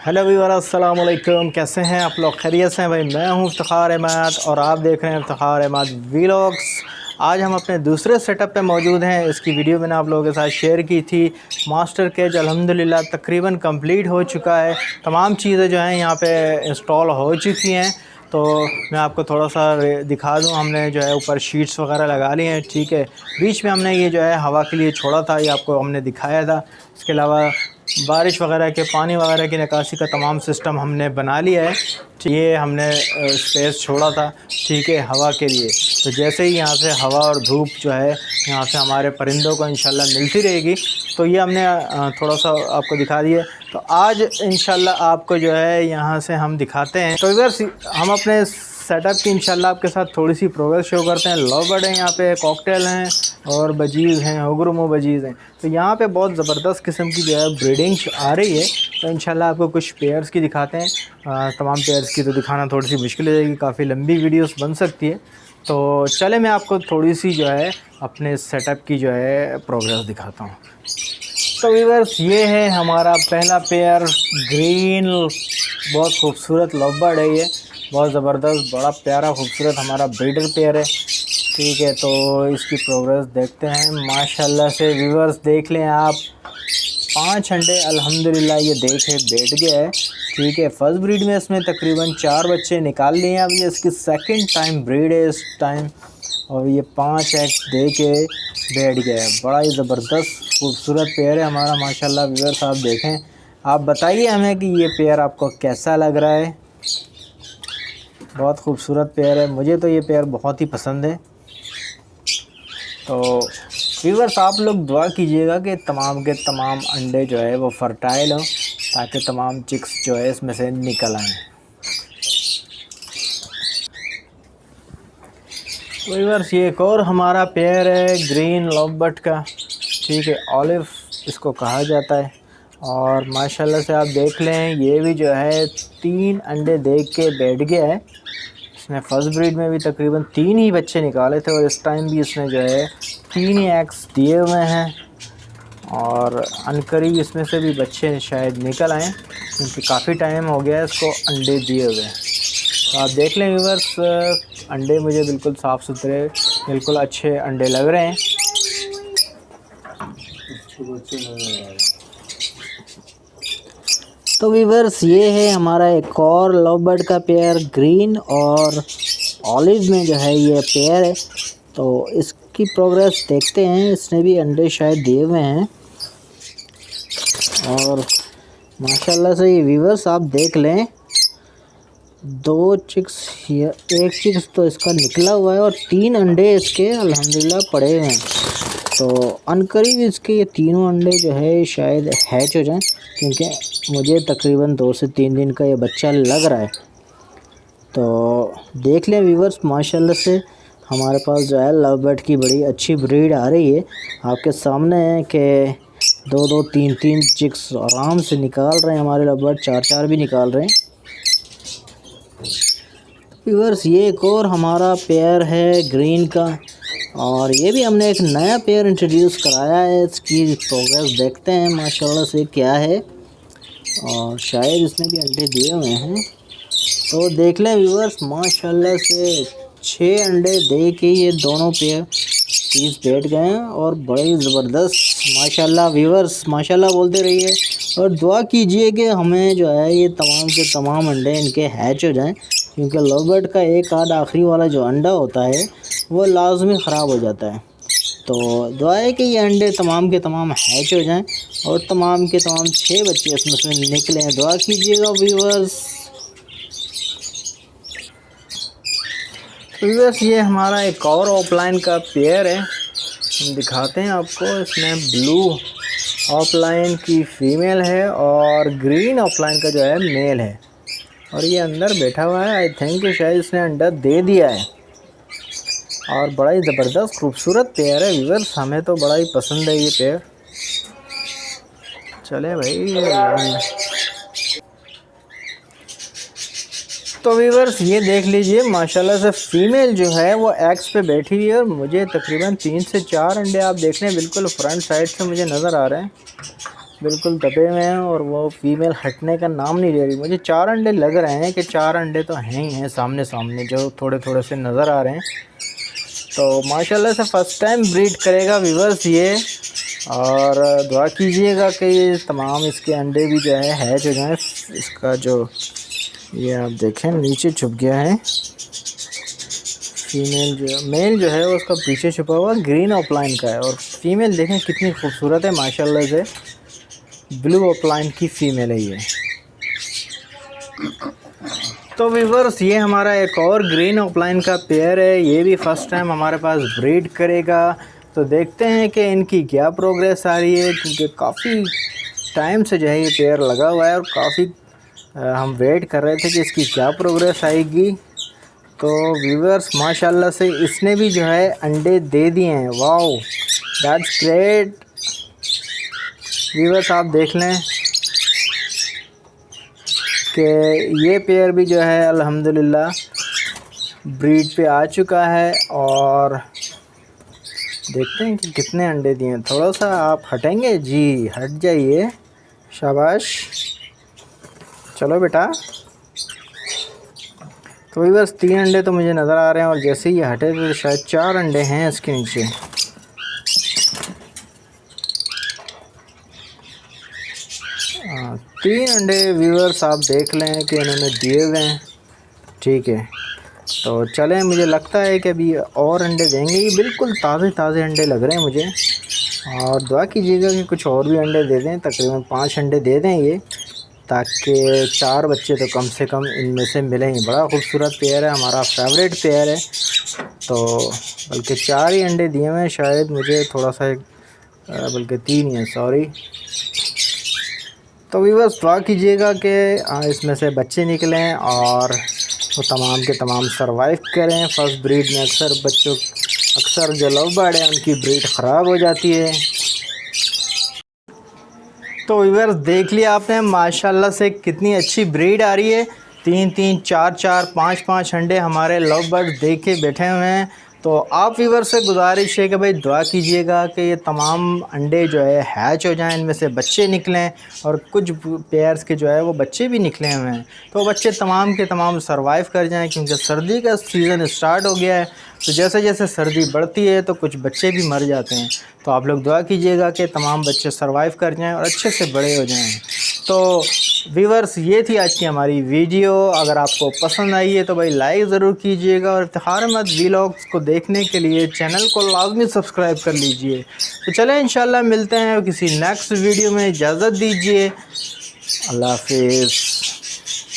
Hello viewer, अस्सलाम वालेकुम। कैसे हैं आप लोग? खैरियत से हैं भाई? मैं हूं इफ्तिखार अहमद और आप देख रहे हैं इफ्तिखार अहमद व्लॉग्स। आज हम अपने दूसरे सेटअप पे मौजूद हैं। इसकी वीडियो मैंने आप लोगों के साथ शेयर की थी। मास्टर केज अल्हम्दुलिल्लाह तकरीबन कंप्लीट हो चुका है। तमाम चीज़ें जो हैं यहाँ पे इंस्टॉल हो चुकी हैं। तो मैं आपको थोड़ा सा दिखा दूं। हमने जो है ऊपर शीट्स वगैरह लगा ली हैं, ठीक है। बीच में हमने ये जो है हवा के लिए छोड़ा था, ये आपको हमने दिखाया था। इसके अलावा बारिश वगैरह के पानी वगैरह की निकासी का तमाम सिस्टम हमने बना लिया है। ये हमने स्पेस छोड़ा था, ठीक है, हवा के लिए। तो जैसे ही यहाँ से हवा और धूप जो है यहाँ से हमारे परिंदों को इंशाल्लाह मिलती रहेगी, तो ये हमने थोड़ा सा आपको दिखा दिए। तो आज इंशाल्लाह आपको जो है यहाँ से हम दिखाते हैं। तो इधर हम अपने सेटअप की इंशाल्लाह आपके साथ थोड़ी सी प्रोग्रेस शो करते हैं। लव बर्ड हैं यहाँ पे, कॉकटेल हैं और बजीज़ हैं, हुगुरुमो बजीज़ हैं। तो यहाँ पे बहुत ज़बरदस्त किस्म की जो है ब्रीडिंग आ रही है। तो इंशाल्लाह आपको कुछ पेयर्स की दिखाते हैं। तमाम पेयर्स की तो दिखाना थोड़ी सी मुश्किल हो जाएगी, काफ़ी लंबी वीडियोस बन सकती है। तो चले मैं आपको थोड़ी सी जो है अपने सेटअप की जो है प्रोग्रेस दिखाता हूँ। तो व्यूअर्स, ये है हमारा पहला पेयर ग्रीन, बहुत खूबसूरत लव बर्ड है। ये बहुत ज़बरदस्त, बड़ा प्यारा खूबसूरत हमारा ब्रीडर पेयर है, ठीक है। तो इसकी प्रोग्रेस देखते हैं। माशाल्लाह से व्यूअर्स देख लें आप, 5 अंडे अल्हम्दुलिल्लाह ये देखे बैठ गया है, ठीक है। फर्स्ट ब्रीड में इसमें तकरीबन 4 बच्चे निकाल लिए हैं। अब ये इसकी सेकंड टाइम ब्रीड है इस टाइम, और ये 5 एग्स दे के बैठ गया है। बड़ा ही ज़बरदस्त खूबसूरत पेयर है हमारा माशाल्लाह। व्यूअर्स आप देखें, आप बताइए हमें कि ये पेयर आपको कैसा लग रहा है। बहुत खूबसूरत पेयर है, मुझे तो ये पेयर बहुत ही पसंद है। तो व्यूअर्स आप लोग दुआ कीजिएगा कि तमाम के तमाम अंडे जो है वो फर्टाइल हों, ताकि तमाम चिक्स जो है इसमें से निकल आएँ। व्यूअर्स ये एक और हमारा पेयर है ग्रीन लव बर्ड का, ठीक है, ऑलिव इसको कहा जाता है। और माशाल्लाह से आप देख लें, ये भी जो है 3 अंडे दे के बैठ गया है। इसने फर्स्ट ब्रीड में भी तकरीबन 3 ही बच्चे निकाले थे, और इस टाइम भी इसने जो है 3 ही एग्स दिए हुए हैं। और अनकरीब इसमें से भी बच्चे शायद निकल आएँ, क्योंकि काफ़ी टाइम हो गया है इसको अंडे दिए हुए। तो आप देख लें व्यूअर्स, अंडे मुझे बिल्कुल साफ़ सुथरे, बिल्कुल अच्छे अंडे लग रहे हैं। तो व्यूअर्स ये है हमारा एक और लव बर्ड का पेयर, ग्रीन और ऑलिव में जो है ये पेयर है। तो इसकी प्रोग्रेस देखते हैं। इसने भी अंडे शायद दिए हुए हैं, और माशाल्लाह से ये व्यूअर्स आप देख लें, 2 चिक्स, एक चिक्स तो इसका निकला हुआ है, और 3 अंडे इसके अल्हम्दुलिल्लाह पड़े हुए हैं। तो अनकरीब इसके ये तीनों अंडे जो है शायद हैच हो जाएं, क्योंकि मुझे तकरीबन 2 से 3 दिन का ये बच्चा लग रहा है। तो देख लें व्यूअर्स, माशाल्लाह से हमारे पास जो है लव बर्ड की बड़ी अच्छी ब्रीड आ रही है। आपके सामने है कि 2-2, 3-3 चिक्स आराम से निकाल रहे हैं हमारे लव बर्ड, 4-4 भी निकाल रहे हैं। व्यूअर्स ये एक और हमारा पेयर है ग्रीन का, और ये भी हमने एक नया पेयर इंट्रोड्यूस कराया है। इसकी प्रोग्रेस देखते हैं माशाल्लाह से क्या है, और शायद इसने भी अंडे दिए हुए हैं। तो देख लें व्यूअर्स, माशाल्लाह से 6 अंडे दे के ये दोनों पेयर पीस बैठ गए हैं, और बड़े ज़बरदस्त माशाल्लाह। व्यूअर्स माशाल्लाह बोलते रहिए, और दुआ कीजिए कि हमें जो है ये तमाम के तमाम अंडे इनके हैच हो जाएं, क्योंकि लव बर्ड का एक आध आखिरी वाला जो अंडा होता है वो लाजमी ख़राब हो जाता है। तो दुआ है कि ये अंडे तमाम के तमाम हैच हो जाएं, और तमाम के तमाम 6 बच्चे इसमें से निकलें। दुआ कीजिएगा व्यूअर्स। व्यूअर्स ये हमारा एक और ऑफलाइन का पेयर है, हम दिखाते हैं आपको। इसमें ब्लू ऑफलाइन की फ़ीमेल है, और ग्रीन ऑफलाइन का जो है मेल है, और ये अंदर बैठा हुआ है। आई थिंक शायद इसने अंडा दे दिया है, और बड़ा ही ज़बरदस्त खूबसूरत पेयर है व्यूअर्स। हमें तो बड़ा ही पसंद है ये पेयर। चले भाई। तो व्यूअर्स ये देख लीजिए, माशाल्लाह से फ़ीमेल जो है वो एग्स पे बैठी हुई है, और मुझे तकरीबन 3 से 4 अंडे आप देख लें बिल्कुल फ्रंट साइड से मुझे नज़र आ रहे हैं। बिल्कुल दबे हुए हैं और वो फीमेल हटने का नाम नहीं ले रही। मुझे 4 अंडे लग रहे हैं कि 4 अंडे तो हैं ही हैं सामने सामने, जो थोड़े थोड़े से नज़र आ रहे हैं। तो माशाल्लाह से फ़र्स्ट टाइम ब्रीड करेगा व्यूअर्स ये, और दुआ कीजिएगा कि ये तमाम इसके अंडे भी जो है हैच हो जाएँ। इसका जो ये आप देखें नीचे छुप गया है, फीमेल जो मेल जो है वो उसका पीछे छुपा हुआ ग्रीन ऑफलाइन का है, और फीमेल देखें कितनी खूबसूरत है माशाल्लाह से, ब्लू ऑफलाइन की फ़ीमेल है ये। तो व्यूअर्स ये हमारा एक और ग्रीन ऑफलाइन का पेयर है, ये भी फ़र्स्ट टाइम हमारे पास ब्रीड करेगा। तो देखते हैं कि इनकी क्या प्रोग्रेस आ रही है, क्योंकि काफ़ी टाइम से जो है ये पेयर लगा हुआ है और काफ़ी हम वेट कर रहे थे कि इसकी क्या प्रोग्रेस आएगी। तो व्यूअर्स माशाल्लाह से इसने भी जो है अंडे दे दिए हैं। Wow, that's great. व्यूअर्स आप देख लें कि ये पेयर भी जो है अल्हम्दुलिल्लाह ब्रीड पे आ चुका है, और देखते हैं कि कितने अंडे दिए हैं। थोड़ा सा आप हटेंगे जी, हट जाइए, शाबाश, चलो बेटा। तो व्यूअर्स 3 अंडे तो मुझे नज़र आ रहे हैं, और जैसे ही हटे तो शायद 4 अंडे हैं इसके नीचे। 3 अंडे व्यूअर्स आप देख लें कि इन्होंने दिए हुए हैं, ठीक है। तो चलें, मुझे लगता है कि अभी और अंडे देंगे। ये बिल्कुल ताज़े ताज़े अंडे लग रहे हैं मुझे, और दुआ कीजिएगा कि कुछ और भी अंडे दे दें, तकरीबन 5 अंडे दे दें ये, ताकि 4 बच्चे तो कम से कम इनमें से मिलेंगे। बड़ा खूबसूरत पेयर है, हमारा फेवरेट पेयर है। तो बल्कि 4 ही अंडे दिए हुए हैं शायद, मुझे थोड़ा सा बल्कि 3 ही हैं, सॉरी। तो व्यूअर्स दुआ कीजिएगा कि इसमें से बच्चे निकलें और वो तमाम के तमाम सरवाइव करें। फ़र्स्ट ब्रीड में अक्सर जो लव बर्ड है उनकी ब्रीड ख़राब हो जाती है। तो व्यूअर्स देख लिया आपने माशाल्लाह से कितनी अच्छी ब्रीड आ रही है। 3-3, 4-4, 5-5 अंडे हमारे लव बर्ड दे के बैठे हुए हैं। तो आप व्यूअर से गुजारिश है कि भाई दुआ कीजिएगा कि ये तमाम अंडे जो है हैच हो जाएं, इनमें से बच्चे निकलें, और कुछ पेयर्स के जो है वो बच्चे भी निकले हुए हैं। तो बच्चे तमाम के तमाम सरवाइव कर जाएं, क्योंकि सर्दी का सीज़न स्टार्ट हो गया है। तो जैसे जैसे सर्दी बढ़ती है तो कुछ बच्चे भी मर जाते हैं। तो आप लोग दुआ कीजिएगा कि तमाम बच्चे सरवाइव कर जाएँ और अच्छे से बड़े हो जाएँ। तो व्यूअर्स ये थी आज की हमारी वीडियो। अगर आपको पसंद आई है तो भाई लाइक ज़रूर कीजिएगा, और इफ्तिखार अहमद व्लॉग्स को देखने के लिए चैनल को लाजमी सब्सक्राइब कर लीजिए। तो चलें इंशाल्लाह मिलते हैं किसी नेक्स्ट वीडियो में, इजाज़त दीजिए, अल्लाह हाफिज़।